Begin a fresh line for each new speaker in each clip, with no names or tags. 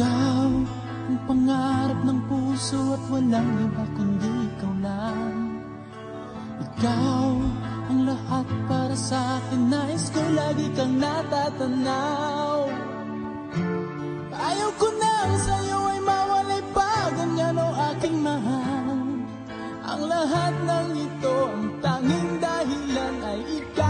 Ikaw ang pangarap ng puso at walang iba kundi ikaw lang. Ikaw ang lahat para sa akin, nais ko lagi kang natatanaw. Ayaw ko nang sa'yo ay mawalay pa, ganyan o aking mahal. Ang lahat ng ito, ang tanging dahilan ay ikaw.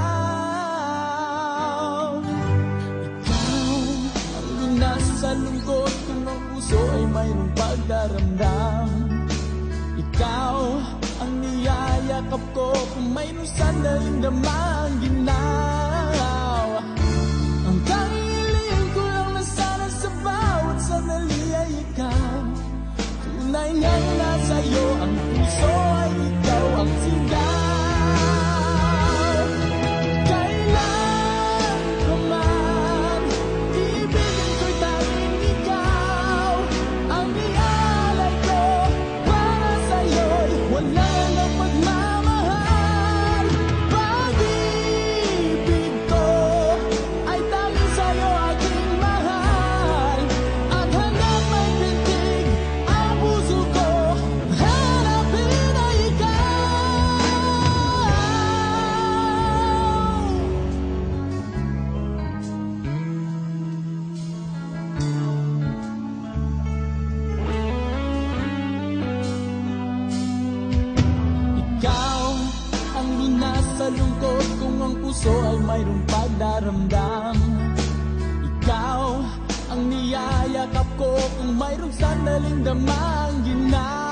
Ikaw ang lunas sa lungkot kung ang puso ay mayroong pagdaramdam. Ikaw ang niyayakap ko kung mayroong sandaling damang ginaw. Ang tanging ko lang na sana sa bawat sandali ay ikaw. Tunay ngang nasa'yo ang puso ay ikaw ang sigaw. Kailan ka man, ibigin ko'y tanging ikaw. Ang ialay ko para sa'yo'y wala nang pagmamahal. Pag-ibig ko ay tanging sa'yo aking mahal. At hanggang may pintig ang puso ko, hanapin ay ikaw. Ikaw ang lunas sa lungkot kung ang puso ay mayroong pagdaramdam. Ikaw ang niyayakap ko kung mayroong sandaling damang ginaw.